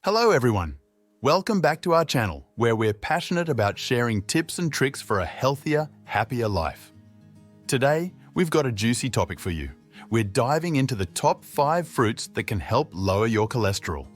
Hello everyone! Welcome back to our channel, where we're passionate about sharing tips and tricks for a healthier, happier life. Today, we've got a juicy topic for you. We're diving into the top 5 fruits that can help lower your cholesterol.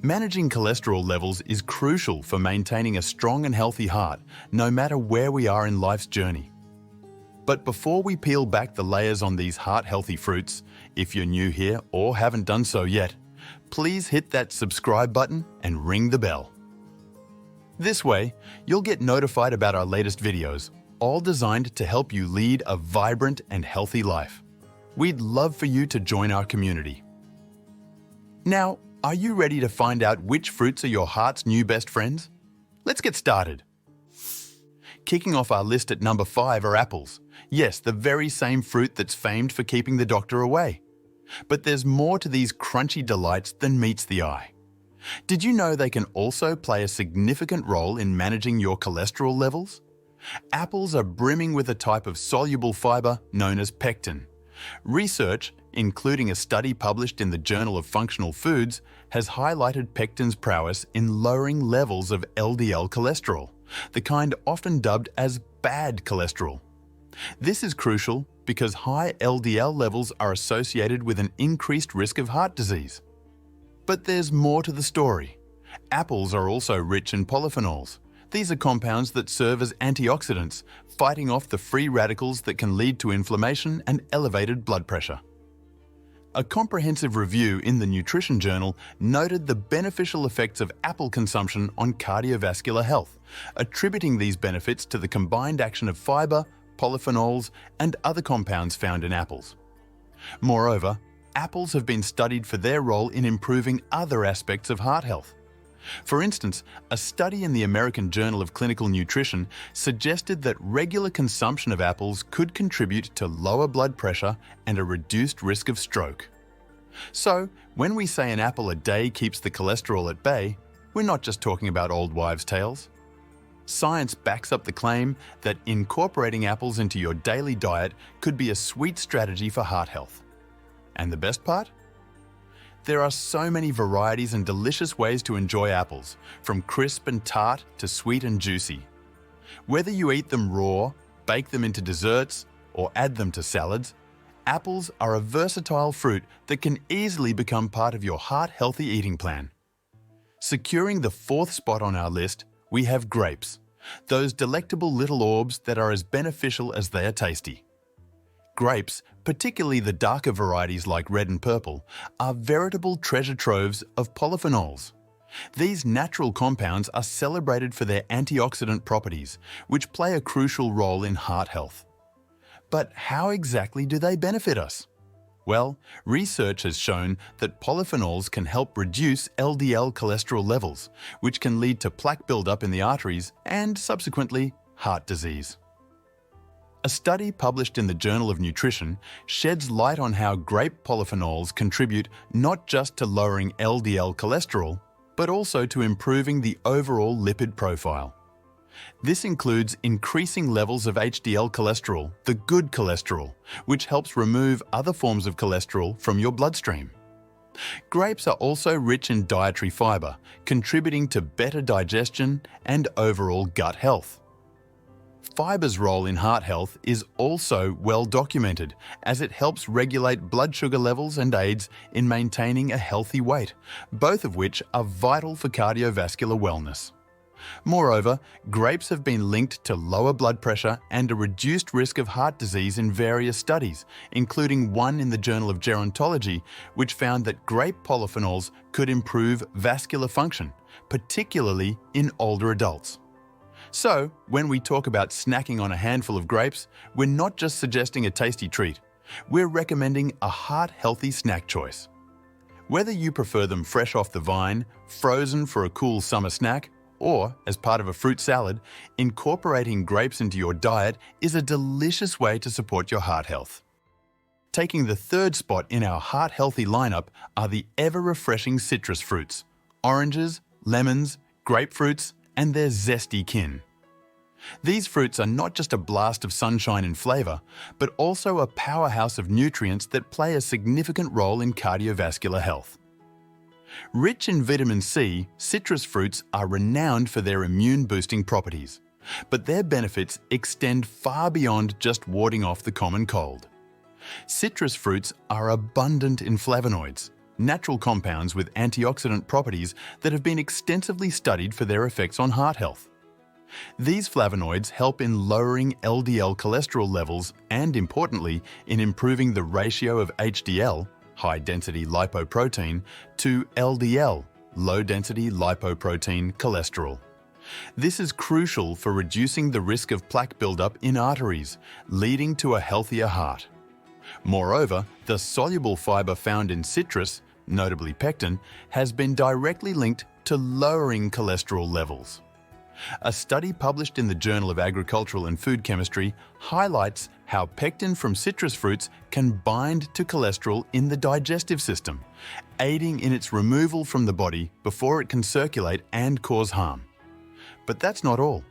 Managing cholesterol levels is crucial for maintaining a strong and healthy heart, no matter where we are in life's journey. But before we peel back the layers on these heart-healthy fruits, if you're new here or haven't done so yet, please hit that subscribe button and ring the bell. This way, you'll get notified about our latest videos, all designed to help you lead a vibrant and healthy life. We'd love for you to join our community. Now, are you ready to find out which fruits are your heart's new best friends? Let's get started. Kicking off our list at number 5 are apples. Yes, the very same fruit that's famed for keeping the doctor away. But there's more to these crunchy delights than meets the eye. Did you know they can also play a significant role in managing your cholesterol levels? Apples are brimming with a type of soluble fiber known as pectin. Research, including a study published in the Journal of Functional Foods, has highlighted pectin's prowess in lowering levels of LDL cholesterol, the kind often dubbed as bad cholesterol. This is crucial because high LDL levels are associated with an increased risk of heart disease. But there's more to the story. Apples are also rich in polyphenols. These are compounds that serve as antioxidants, fighting off the free radicals that can lead to inflammation and elevated blood pressure. A comprehensive review in the Nutrition Journal noted the beneficial effects of apple consumption on cardiovascular health, attributing these benefits to the combined action of fiber, polyphenols, and other compounds found in apples. Moreover, apples have been studied for their role in improving other aspects of heart health. For instance, a study in the American Journal of Clinical Nutrition suggested that regular consumption of apples could contribute to lower blood pressure and a reduced risk of stroke. So, when we say an apple a day keeps the cholesterol at bay, we're not just talking about old wives' tales. Science backs up the claim that incorporating apples into your daily diet could be a sweet strategy for heart health. And the best part? There are so many varieties and delicious ways to enjoy apples, from crisp and tart to sweet and juicy. Whether you eat them raw, bake them into desserts, or add them to salads, apples are a versatile fruit that can easily become part of your heart-healthy eating plan. Securing the 4th spot on our list, we have grapes, those delectable little orbs that are as beneficial as they are tasty. Grapes, particularly the darker varieties like red and purple, are veritable treasure troves of polyphenols. These natural compounds are celebrated for their antioxidant properties, which play a crucial role in heart health. But how exactly do they benefit us? Well, research has shown that polyphenols can help reduce LDL cholesterol levels, which can lead to plaque buildup in the arteries and, subsequently, heart disease. A study published in the Journal of Nutrition sheds light on how grape polyphenols contribute not just to lowering LDL cholesterol, but also to improving the overall lipid profile. This includes increasing levels of HDL cholesterol, the good cholesterol, which helps remove other forms of cholesterol from your bloodstream. Grapes are also rich in dietary fiber, contributing to better digestion and overall gut health. Fiber's role in heart health is also well documented, as it helps regulate blood sugar levels and aids in maintaining a healthy weight, both of which are vital for cardiovascular wellness. Moreover, grapes have been linked to lower blood pressure and a reduced risk of heart disease in various studies, including one in the Journal of Gerontology, which found that grape polyphenols could improve vascular function, particularly in older adults. So, when we talk about snacking on a handful of grapes, we're not just suggesting a tasty treat. We're recommending a heart-healthy snack choice. Whether you prefer them fresh off the vine, frozen for a cool summer snack, or as part of a fruit salad, incorporating grapes into your diet is a delicious way to support your heart health. Taking the 3rd spot in our heart-healthy lineup are the ever-refreshing citrus fruits, oranges, lemons, grapefruits, and their zesty kin. These fruits are not just a blast of sunshine and flavor, but also a powerhouse of nutrients that play a significant role in cardiovascular health. Rich in vitamin C, citrus fruits are renowned for their immune-boosting properties, but their benefits extend far beyond just warding off the common cold. Citrus fruits are abundant in flavonoids, natural compounds with antioxidant properties that have been extensively studied for their effects on heart health. These flavonoids help in lowering LDL cholesterol levels and, importantly, in improving the ratio of HDL, high-density lipoprotein, to LDL, low-density lipoprotein cholesterol. This is crucial for reducing the risk of plaque buildup in arteries, leading to a healthier heart. Moreover, the soluble fiber found in citrus, notably pectin, has been directly linked to lowering cholesterol levels. A study published in the Journal of Agricultural and Food Chemistry highlights how pectin from citrus fruits can bind to cholesterol in the digestive system, aiding in its removal from the body before it can circulate and cause harm. But that's not all.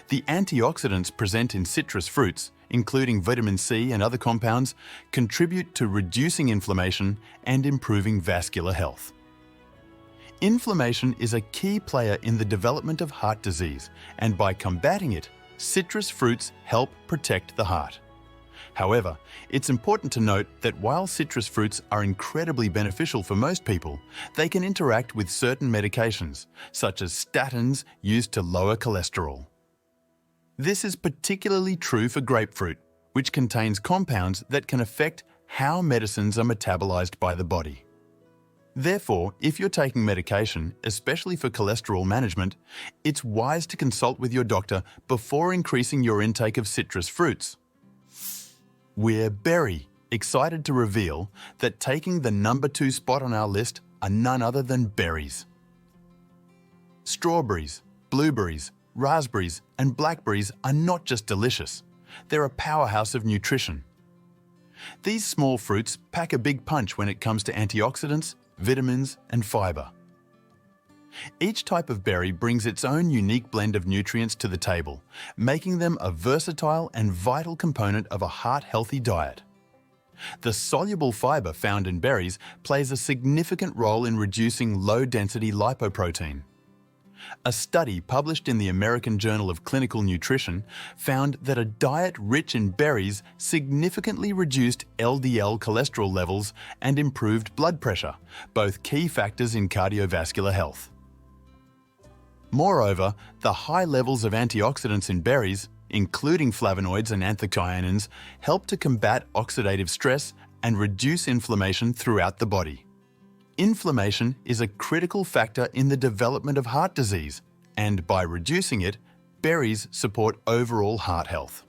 The antioxidants present in citrus fruits, including vitamin C and other compounds, contribute to reducing inflammation and improving vascular health. Inflammation is a key player in the development of heart disease, and by combating it, citrus fruits help protect the heart. However, it's important to note that while citrus fruits are incredibly beneficial for most people, they can interact with certain medications, such as statins used to lower cholesterol. This is particularly true for grapefruit, which contains compounds that can affect how medicines are metabolized by the body. Therefore, if you're taking medication, especially for cholesterol management, it's wise to consult with your doctor before increasing your intake of citrus fruits. We're very excited to reveal that taking the number 2 spot on our list are none other than berries. Strawberries, blueberries, raspberries, and blackberries are not just delicious, they're a powerhouse of nutrition. These small fruits pack a big punch when it comes to antioxidants, vitamins, and fiber. Each type of berry brings its own unique blend of nutrients to the table, making them a versatile and vital component of a heart-healthy diet. The soluble fiber found in berries plays a significant role in reducing low-density lipoprotein. A study published in the American Journal of Clinical Nutrition found that a diet rich in berries significantly reduced LDL cholesterol levels and improved blood pressure, both key factors in cardiovascular health. Moreover, the high levels of antioxidants in berries, including flavonoids and anthocyanins, help to combat oxidative stress and reduce inflammation throughout the body. Inflammation is a critical factor in the development of heart disease, and by reducing it, berries support overall heart health.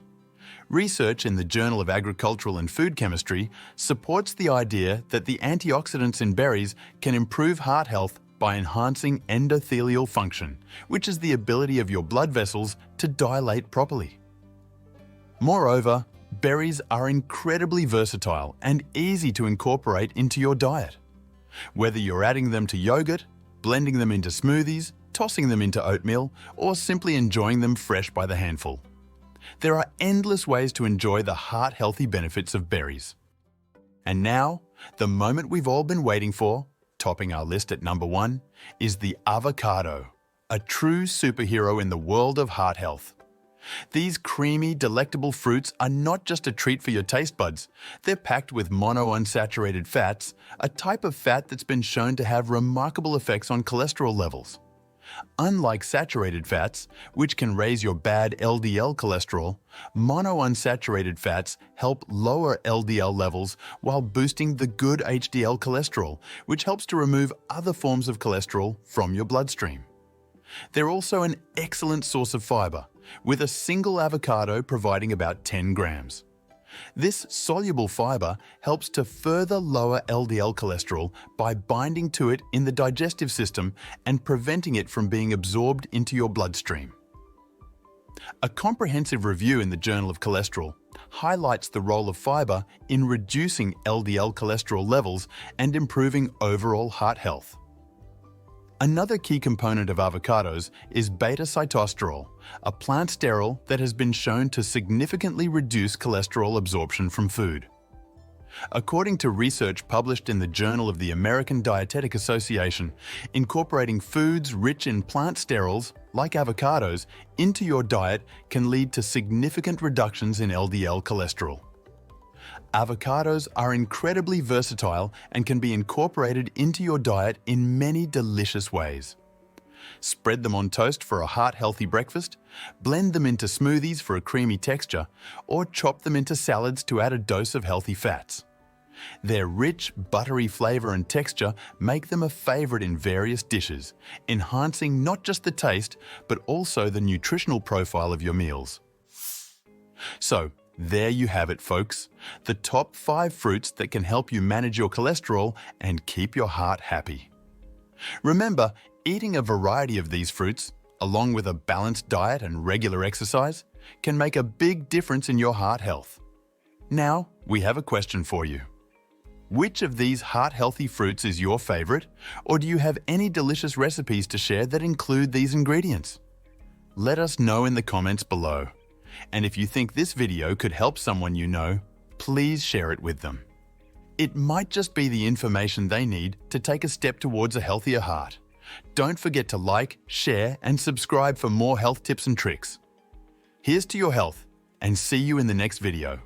Research in the Journal of Agricultural and Food Chemistry supports the idea that the antioxidants in berries can improve heart health by enhancing endothelial function, which is the ability of your blood vessels to dilate properly. Moreover, berries are incredibly versatile and easy to incorporate into your diet. Whether you're adding them to yogurt, blending them into smoothies, tossing them into oatmeal, or simply enjoying them fresh by the handful. There are endless ways to enjoy the heart-healthy benefits of berries. And now, the moment we've all been waiting for, topping our list at number 1, is the avocado, a true superhero in the world of heart health. These creamy, delectable fruits are not just a treat for your taste buds. They're packed with monounsaturated fats, a type of fat that's been shown to have remarkable effects on cholesterol levels. Unlike saturated fats, which can raise your bad LDL cholesterol, monounsaturated fats help lower LDL levels while boosting the good HDL cholesterol, which helps to remove other forms of cholesterol from your bloodstream. They're also an excellent source of fiber, with a single avocado providing about 10 grams. This soluble fiber helps to further lower LDL cholesterol by binding to it in the digestive system and preventing it from being absorbed into your bloodstream. A comprehensive review in the Journal of Cholesterol highlights the role of fiber in reducing LDL cholesterol levels and improving overall heart health. Another key component of avocados is beta-sitosterol, a plant sterol that has been shown to significantly reduce cholesterol absorption from food. According to research published in the Journal of the American Dietetic Association, incorporating foods rich in plant sterols, like avocados, into your diet can lead to significant reductions in LDL cholesterol. Avocados are incredibly versatile and can be incorporated into your diet in many delicious ways. Spread them on toast for a heart-healthy breakfast, blend them into smoothies for a creamy texture, or chop them into salads to add a dose of healthy fats. Their rich, buttery flavor and texture make them a favorite in various dishes, enhancing not just the taste, but also the nutritional profile of your meals. So, there you have it, folks. The top 5 fruits that can help you manage your cholesterol and keep your heart happy. Remember, eating a variety of these fruits, along with a balanced diet and regular exercise, can make a big difference in your heart health. Now, we have a question for you. Which of these heart-healthy fruits is your favorite, or do you have any delicious recipes to share that include these ingredients? Let us know in the comments below. And if you think this video could help someone you know, please share it with them. It might just be the information they need to take a step towards a healthier heart. Don't forget to like, share, and subscribe for more health tips and tricks. Here's to your health, and see you in the next video.